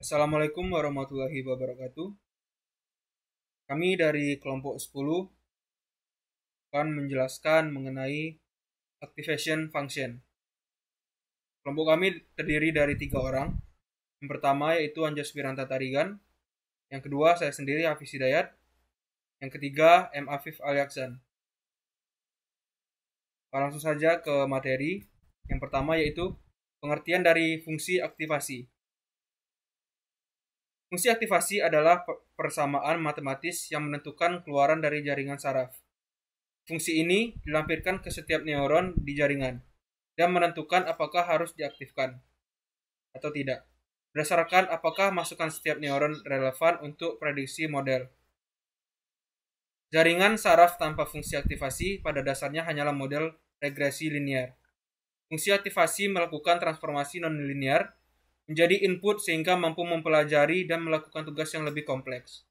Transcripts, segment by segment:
Assalamualaikum warahmatullahi wabarakatuh. Kami dari kelompok 10 akan menjelaskan mengenai activation function. Kelompok kami terdiri dari 3 orang. Yang pertama yaitu Anjas Wiranta Tarigan. Yang kedua saya sendiri Hafiz Hidayat. Yang ketiga M. Afif Aliaksan. Langsung saja ke materi. Yang pertama yaitu pengertian dari fungsi aktivasi. Fungsi aktivasi adalah persamaan matematis yang menentukan keluaran dari jaringan saraf. Fungsi ini dilampirkan ke setiap neuron di jaringan dan menentukan apakah harus diaktifkan atau tidak, berdasarkan apakah masukan setiap neuron relevan untuk prediksi model. Jaringan saraf tanpa fungsi aktivasi pada dasarnya hanyalah model regresi linear. Fungsi aktivasi melakukan transformasi non-linear menjadi input sehingga mampu mempelajari dan melakukan tugas yang lebih kompleks.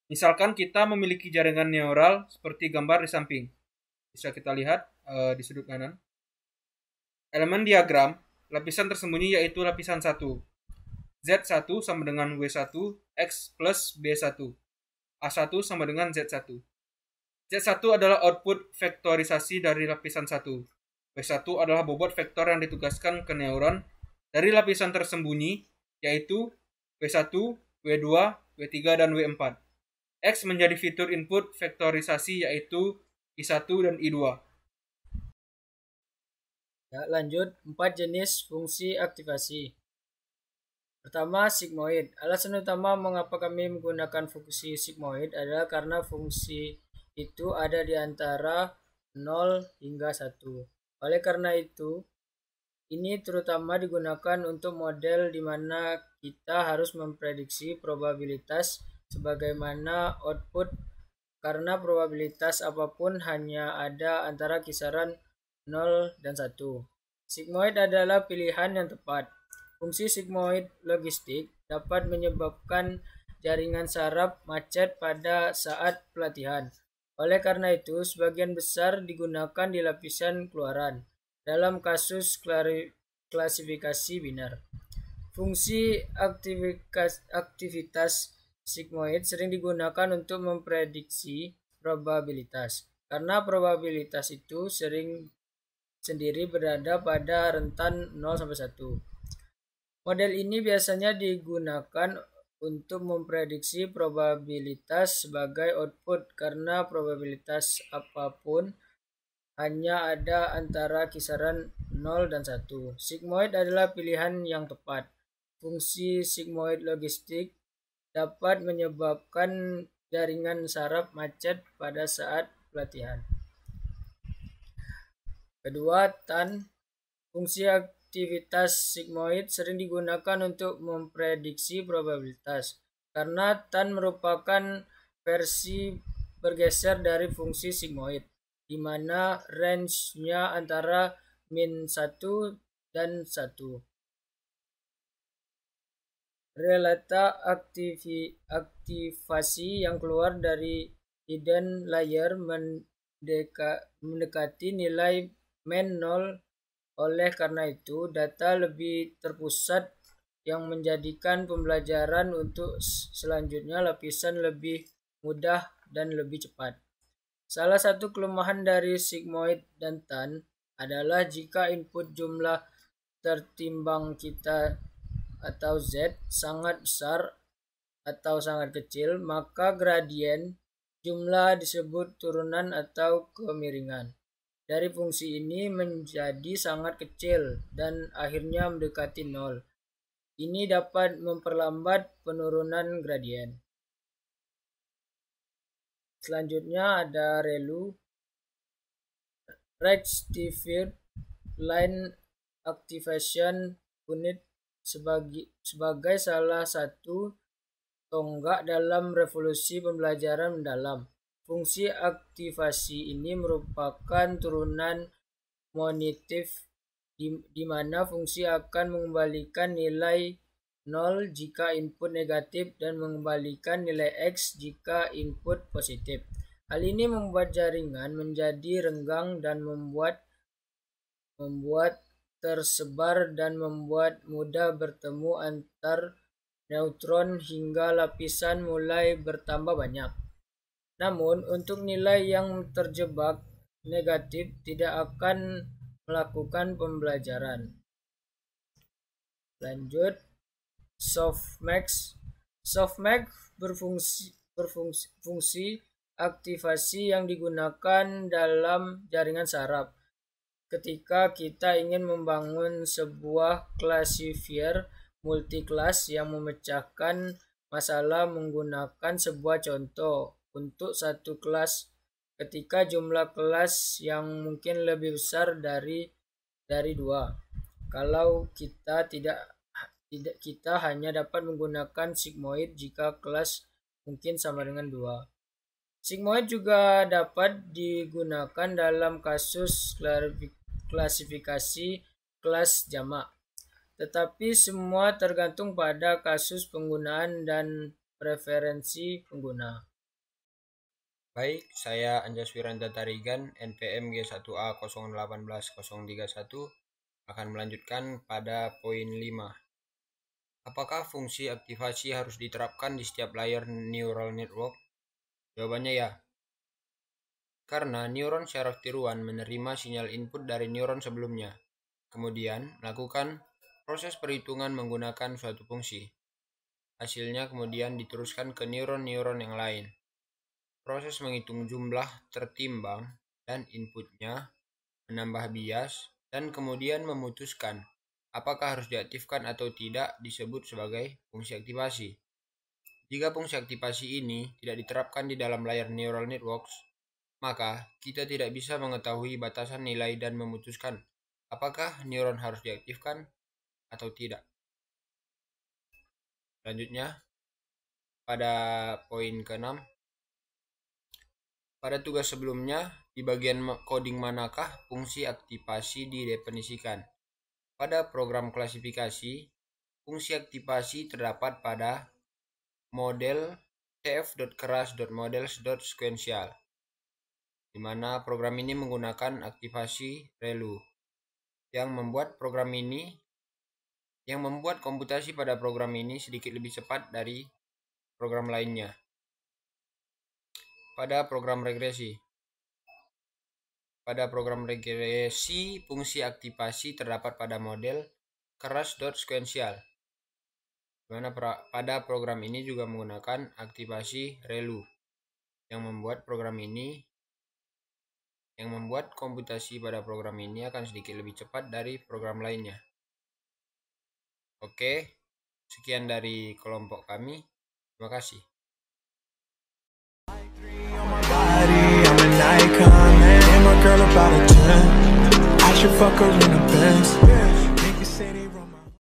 Misalkan kita memiliki jaringan neural seperti gambar di samping. Bisa kita lihat di sudut kanan. Elemen diagram, lapisan tersembunyi yaitu lapisan 1. Z1 sama dengan W1, X plus B1. A1 sama dengan Z1. Z1 adalah output vektorisasi dari lapisan 1. W1 adalah bobot vektor yang ditugaskan ke neuron dari lapisan tersembunyi, yaitu W1, W2, W3, dan W4. X menjadi fitur input vektorisasi yaitu I1 dan I2. Ya, lanjut, 4 jenis fungsi aktivasi. Pertama, sigmoid. Alasan utama mengapa kami menggunakan fungsi sigmoid adalah karena fungsi itu ada di antara 0 hingga 1. Oleh karena itu, ini terutama digunakan untuk model di mana kita harus memprediksi probabilitas sebagaimana output, karena probabilitas apapun hanya ada antara kisaran 0 dan 1. Sigmoid adalah pilihan yang tepat. Fungsi sigmoid logistik dapat menyebabkan jaringan saraf macet pada saat pelatihan. Oleh karena itu, sebagian besar digunakan di lapisan keluaran dalam kasus klasifikasi binar. Fungsi aktivitas sigmoid sering digunakan untuk memprediksi probabilitas, karena probabilitas itu sendiri berada pada rentan 0-1. Model ini biasanya digunakan untuk memprediksi probabilitas sebagai output, karena probabilitas apapun hanya ada antara kisaran 0 dan 1. Sigmoid adalah pilihan yang tepat. Fungsi sigmoid logistik dapat menyebabkan jaringan saraf macet pada saat pelatihan. Kedua, TAN. Fungsi aktivitas sigmoid sering digunakan untuk memprediksi probabilitas, karena TAN merupakan versi bergeser dari fungsi sigmoid, di mana range-nya antara -1 dan 1. Relata aktivasi yang keluar dari hidden layer mendekati nilai min 0. Oleh karena itu, data lebih terpusat yang menjadikan pembelajaran untuk selanjutnya lapisan lebih mudah dan lebih cepat. Salah satu kelemahan dari sigmoid dan TAN adalah jika input jumlah tertimbang kita atau Z sangat besar atau sangat kecil, maka gradien jumlah disebut turunan atau kemiringan dari fungsi ini menjadi sangat kecil dan akhirnya mendekati 0. Ini dapat memperlambat penurunan gradien. Selanjutnya ada ReLU, Rectified Line Activation Unit, sebagai salah satu tonggak dalam revolusi pembelajaran mendalam. Fungsi aktivasi ini merupakan turunan monitif di mana fungsi akan mengembalikan nilai 0 jika input negatif dan mengembalikan nilai X jika input positif. Hal ini membuat jaringan menjadi renggang dan membuat tersebar dan membuat mudah bertemu antar neutron hingga lapisan mulai bertambah banyak. Namun, untuk nilai yang terjebak negatif tidak akan melakukan pembelajaran. Lanjut, softmax. Softmax berfungsi aktivasi yang digunakan dalam jaringan saraf. Ketika kita ingin membangun sebuah klasifier multi-kelas yang memecahkan masalah menggunakan sebuah contoh untuk satu kelas, ketika jumlah kelas yang mungkin lebih besar dari 2. Kalau kita hanya dapat menggunakan sigmoid jika kelas mungkin sama dengan 2. Sigmoid juga dapat digunakan dalam kasus klasifikasi kelas jamak. Tetapi semua tergantung pada kasus penggunaan dan preferensi pengguna. Baik, saya Anjas Wiranta Tarigan, NPM G1A 018031 akan melanjutkan pada poin 5. Apakah fungsi aktivasi harus diterapkan di setiap layer neural network? Jawabannya ya. Karena neuron syaraf tiruan menerima sinyal input dari neuron sebelumnya, kemudian melakukan proses perhitungan menggunakan suatu fungsi. Hasilnya kemudian diteruskan ke neuron-neuron yang lain. Proses menghitung jumlah tertimbang dan inputnya, menambah bias, dan kemudian memutuskan apakah harus diaktifkan atau tidak disebut sebagai fungsi aktivasi. Jika fungsi aktivasi ini tidak diterapkan di dalam layar neural networks, maka kita tidak bisa mengetahui batasan nilai dan memutuskan apakah neuron harus diaktifkan atau tidak. Selanjutnya, pada poin ke-6, pada tugas sebelumnya, di bagian coding manakah fungsi aktivasi didefinisikan? Pada program klasifikasi, fungsi aktivasi terdapat pada model tf.keras.models.sequential, di mana program ini menggunakan aktivasi ReLU, yang membuat komputasi pada program ini sedikit lebih cepat dari program lainnya. Pada program regresi, fungsi aktivasi terdapat pada model keras.sequential, di mana pada program ini juga menggunakan aktivasi ReLU, yang membuat komputasi pada program ini akan sedikit lebih cepat dari program lainnya. Oke, sekian dari kelompok kami. Terima kasih. I'm an icon, man. And my girl about a 10. I should fuck her in the Benz.